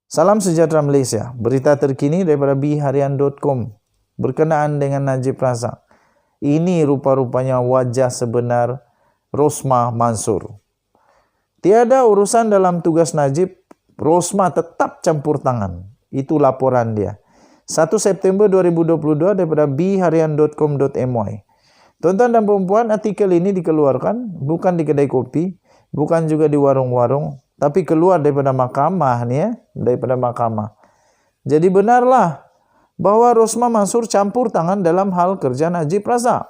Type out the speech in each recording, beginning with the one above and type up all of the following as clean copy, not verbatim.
Salam sejahtera Malaysia. Berita terkini daripada biharian.com berkenaan dengan Najib Razak. Ini rupa-rupanya wajah sebenar Rosmah Mansur. Tiada urusan dalam tugas Najib, Rosmah tetap campur tangan. Itu laporan dia. 1 September 2022 daripada biharian.com.my. Tuan-tuan dan perempuan, artikel ini dikeluarkan bukan di kedai kopi, bukan juga di warung-warung, tapi keluar daripada mahkamah ni ya, daripada mahkamah. Jadi benarlah bahawa Rosmah Mansur campur tangan dalam hal kerja Najib Razak.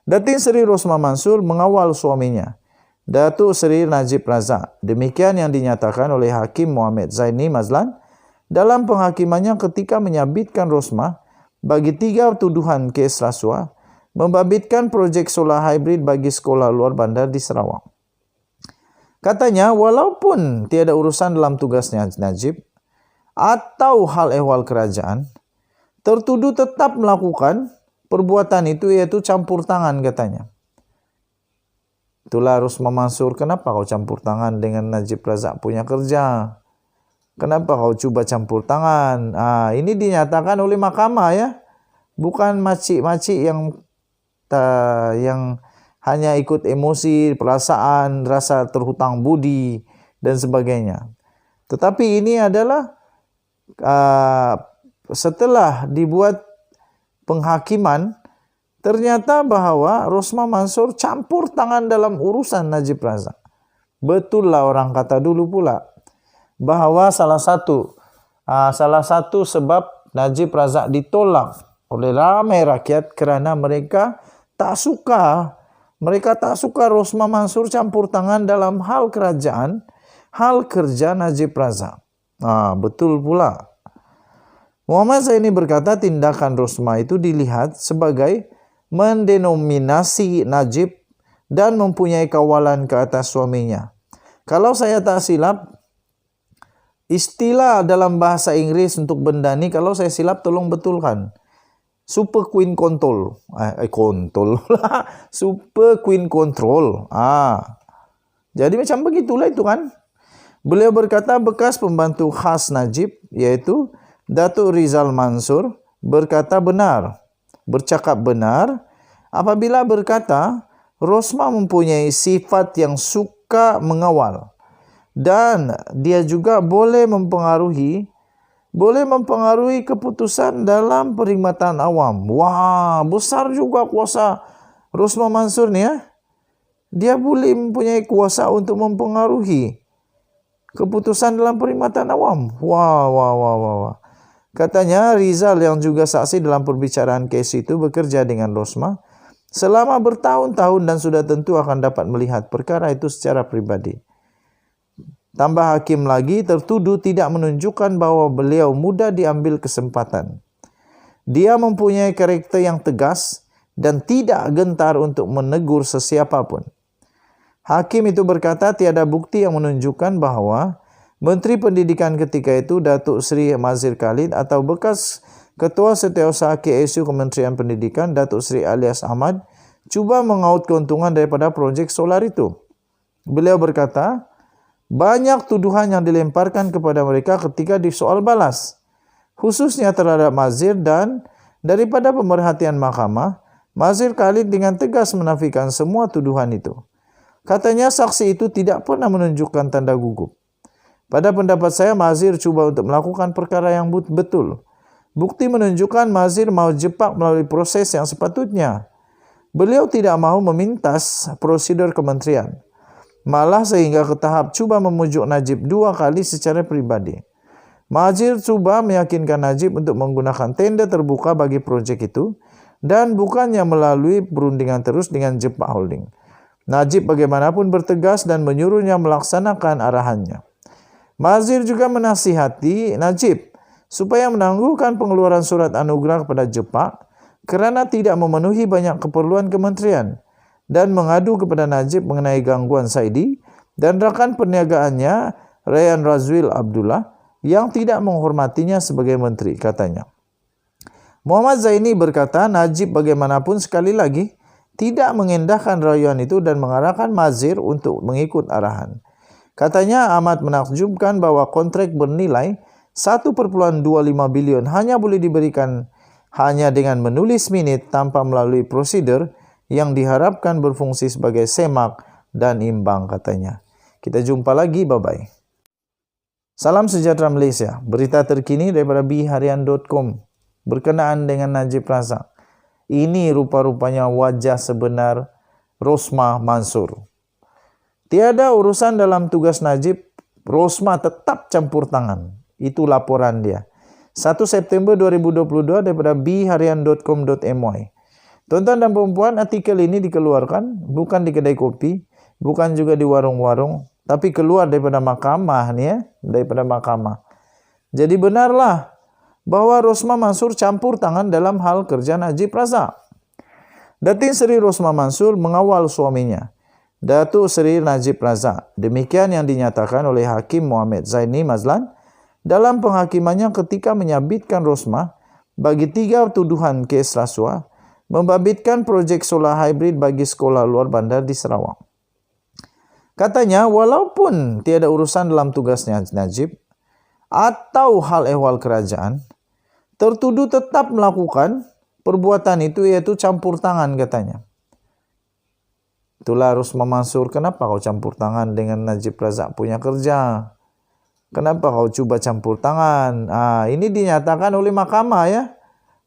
Datin Seri Rosmah Mansur mengawal suaminya, Datuk Seri Najib Razak. Demikian yang dinyatakan oleh Hakim Muhammad Zaini Mazlan dalam penghakimannya ketika menyabitkan Rosmah bagi 3 tuduhan kes rasuah, membabitkan projek solar hybrid bagi sekolah luar bandar di Sarawak. Katanya, walaupun tiada urusan dalam tugasnya Najib atau hal ehwal kerajaan, tertuduh tetap melakukan perbuatan itu, iaitu campur tangan katanya. Itulah Rosmah Mansur, kenapa kau campur tangan dengan Najib Razak punya kerja? Kenapa kau cuba campur tangan? Ini dinyatakan oleh mahkamah ya, bukan makcik-makcik yang hanya ikut emosi, perasaan, rasa terhutang budi dan sebagainya. Tetapi ini adalah setelah dibuat penghakiman, ternyata bahawa Rosmah Mansur campur tangan dalam urusan Najib Razak. Betul lah orang kata dulu pula bahawa salah satu sebab Najib Razak ditolak oleh ramai rakyat kerana mereka tak suka Rosmah Mansur campur tangan dalam hal kerajaan, hal kerja Najib Razak. Betul pula. Muhammad Zaini berkata tindakan Rosmah itu dilihat sebagai mendenominasi Najib dan mempunyai kawalan ke atas suaminya. Kalau saya tak silap, istilah dalam bahasa Inggris untuk benda ni, kalau saya silap tolong betulkan. Super Queen Control. Super Queen Control. Jadi macam begitulah itu kan. Beliau berkata bekas pembantu khas Najib, iaitu Datuk Rizal Mansur, bercakap benar apabila berkata Rosmah mempunyai sifat yang suka mengawal dan dia juga boleh mempengaruhi keputusan dalam perkhidmatan awam. Wah, besar juga kuasa Rosmah Mansur ni ya. Dia boleh mempunyai kuasa untuk mempengaruhi keputusan dalam perkhidmatan awam. Wah. Katanya Rizal yang juga saksi dalam perbicaraan kes itu bekerja dengan Rosmah selama bertahun-tahun dan sudah tentu akan dapat melihat perkara itu secara pribadi. Tambah hakim lagi, tertuduh tidak menunjukkan bahawa beliau mudah diambil kesempatan. Dia mempunyai karakter yang tegas dan tidak gentar untuk menegur sesiapapun. Hakim itu berkata tiada bukti yang menunjukkan bahawa Menteri Pendidikan ketika itu Datuk Seri Mazir Khalid atau bekas Ketua Setiausaha KSU Kementerian Pendidikan Datuk Seri Alias Ahmad cuba mengaut keuntungan daripada projek solar itu. Beliau berkata, banyak tuduhan yang dilemparkan kepada mereka ketika disoal balas, khususnya terhadap Mazir, dan daripada pemerhatian mahkamah, Mazir Khalid dengan tegas menafikan semua tuduhan itu. Katanya saksi itu tidak pernah menunjukkan tanda gugup. Pada pendapat saya, Mazir cuba untuk melakukan perkara yang betul. Bukti menunjukkan Mazir mahu jepak melalui proses yang sepatutnya. Beliau tidak mahu memintas prosedur kementerian. Malah sehingga ke tahap cuba memujuk Najib 2 kali secara pribadi. Mazir cuba meyakinkan Najib untuk menggunakan tender terbuka bagi projek itu dan bukannya melalui perundingan terus dengan Jepak Holding. Najib bagaimanapun bertegas dan menyuruhnya melaksanakan arahannya. Mazir juga menasihati Najib supaya menangguhkan pengeluaran surat anugerah kepada Jepak kerana tidak memenuhi banyak keperluan kementerian, dan mengadu kepada Najib mengenai gangguan Saidi dan rakan perniagaannya Rayyan Razwil Abdullah yang tidak menghormatinya sebagai menteri, katanya. Muhammad Zaini berkata Najib bagaimanapun sekali lagi tidak mengendahkan rayuan itu dan mengarahkan Mazir untuk mengikut arahan. Katanya amat menakjubkan bahwa kontrak bernilai 1,25 bilion hanya boleh diberikan hanya dengan menulis minit tanpa melalui prosedur yang diharapkan berfungsi sebagai semak dan imbang, katanya. Kita jumpa lagi, bye-bye. Salam sejahtera Malaysia. Berita terkini daripada biharian.com berkenaan dengan Najib Razak. Ini rupa-rupanya wajah sebenar Rosmah Mansur. Tiada urusan dalam tugas Najib, Rosmah tetap campur tangan. Itu laporan dia. 1 September 2022 daripada biharian.com.my. Tuan-tuan dan perempuan, artikel ini dikeluarkan bukan di kedai kopi, bukan juga di warung-warung, tapi keluar daripada mahkamah ni ya, daripada mahkamah. Jadi benarlah bahwa Rosmah Mansur campur tangan dalam hal kerja Najib Razak. Datin Seri Rosmah Mansur mengawal suaminya, Datuk Seri Najib Razak. Demikian yang dinyatakan oleh Hakim Muhammad Zaini Mazlan dalam penghakimannya ketika menyabitkan Rosmah bagi 3 tuduhan kes rasuah, membabitkan projek solar hybrid bagi sekolah luar bandar di Sarawak. Katanya, walaupun tiada urusan dalam tugasnya Najib atau hal ehwal kerajaan, tertuduh tetap melakukan perbuatan itu, iaitu campur tangan, katanya. Itulah Rosmah Mansur, kenapa kau campur tangan dengan Najib Razak punya kerja? Kenapa kau cuba campur tangan? Ini dinyatakan oleh mahkamah ya.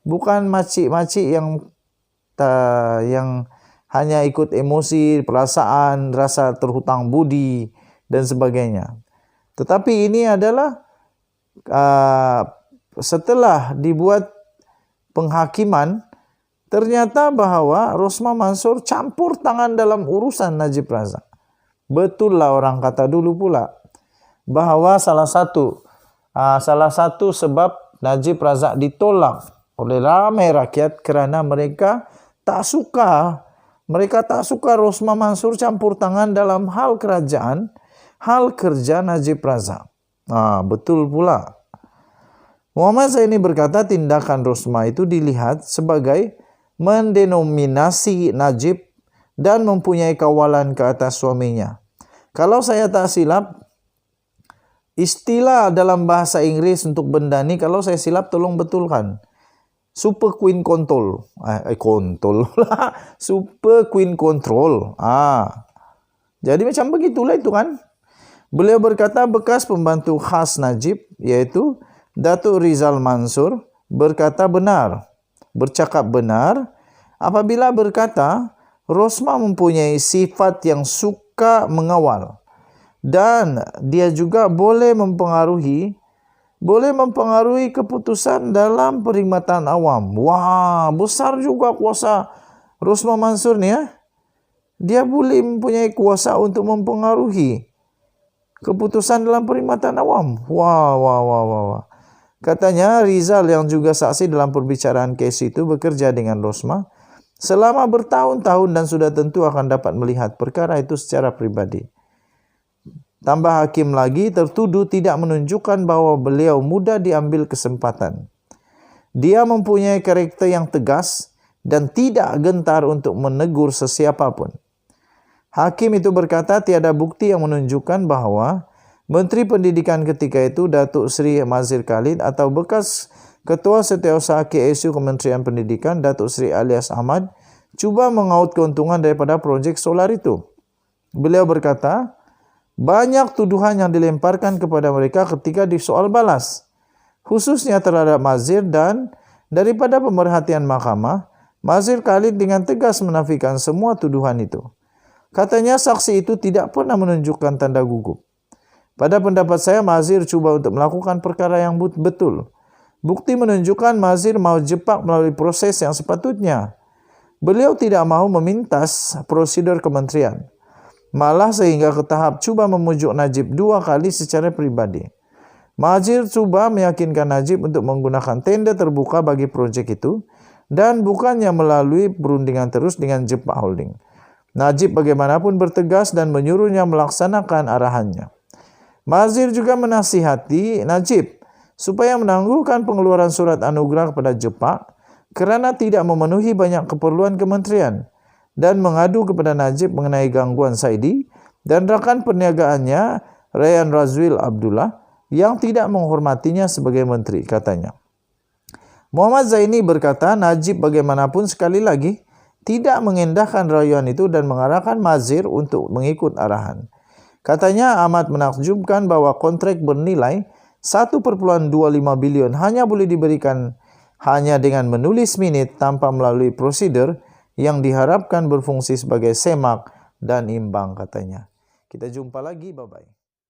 Bukan makcik-makcik yang hanya ikut emosi, perasaan, rasa terhutang budi dan sebagainya. Tetapi ini adalah setelah dibuat penghakiman, ternyata bahawa Rosmah Mansur campur tangan dalam urusan Najib Razak. Betul lah orang kata dulu pula bahawa salah satu sebab Najib Razak ditolak oleh ramai rakyat kerana mereka tak suka Rosmah Mansur campur tangan dalam hal kerajaan, hal kerja Najib Razak. Betul pula. Muhammad Zaini berkata tindakan Rosmah itu dilihat sebagai mendenominasi Najib dan mempunyai kawalan ke atas suaminya. Kalau saya tak silap, istilah dalam bahasa Inggris untuk benda ni, kalau saya silap tolong betulkan. Super Queen Control. Super Queen Control. Jadi macam begitulah itu kan. Beliau berkata bekas pembantu khas Najib, iaitu Datuk Rizal Mansur, bercakap benar apabila berkata Rosmah mempunyai sifat yang suka mengawal dan dia juga boleh mempengaruhi keputusan dalam perkhidmatan awam. Wah, besar juga kuasa Rosmah Mansur ni ya. Dia boleh mempunyai kuasa untuk mempengaruhi keputusan dalam perkhidmatan awam. Wah. Katanya Rizal yang juga saksi dalam perbicaraan kes itu bekerja dengan Rosmah selama bertahun-tahun dan sudah tentu akan dapat melihat perkara itu secara pribadi. Tambah hakim lagi, tertuduh tidak menunjukkan bahawa beliau mudah diambil kesempatan. Dia mempunyai karakter yang tegas dan tidak gentar untuk menegur sesiapa pun. Hakim itu berkata tiada bukti yang menunjukkan bahawa Menteri Pendidikan ketika itu Datuk Seri Mazhir Khalid atau bekas Ketua Setiausaha KSU Kementerian Pendidikan Datuk Seri Alias Ahmad cuba mengaut keuntungan daripada projek solar itu. Beliau berkata, banyak tuduhan yang dilemparkan kepada mereka ketika disoal balas, khususnya terhadap Mazhir, dan daripada pemerhatian mahkamah, Mazhir Khalid dengan tegas menafikan semua tuduhan itu. Katanya saksi itu tidak pernah menunjukkan tanda gugup. Pada pendapat saya, Mazhir cuba untuk melakukan perkara yang betul. Bukti menunjukkan Mazhir mahu jepak melalui proses yang sepatutnya. Beliau tidak mahu memintas prosedur kementerian. Malah sehingga ke tahap cuba memujuk Najib 2 kali secara pribadi. Mazhir cuba meyakinkan Najib untuk menggunakan tender terbuka bagi projek itu dan bukannya melalui perundingan terus dengan Jepak Holding. Najib bagaimanapun bertegas dan menyuruhnya melaksanakan arahannya. Mazhir juga menasihati Najib supaya menangguhkan pengeluaran surat anugerah kepada Jepak kerana tidak memenuhi banyak keperluan kementerian dan mengadu kepada Najib mengenai gangguan Saidi dan rakan perniagaannya Rayyan Razwil Abdullah yang tidak menghormatinya sebagai menteri, katanya. Muhammad Zaini berkata, Najib bagaimanapun sekali lagi tidak mengendahkan rayuan itu dan mengarahkan Mazhir untuk mengikut arahan. Katanya amat menakjubkan bahwa kontrak bernilai 1,25 bilion hanya boleh diberikan hanya dengan menulis minit tanpa melalui prosedur yang diharapkan berfungsi sebagai semak dan imbang, katanya. Kita jumpa lagi, bye-bye.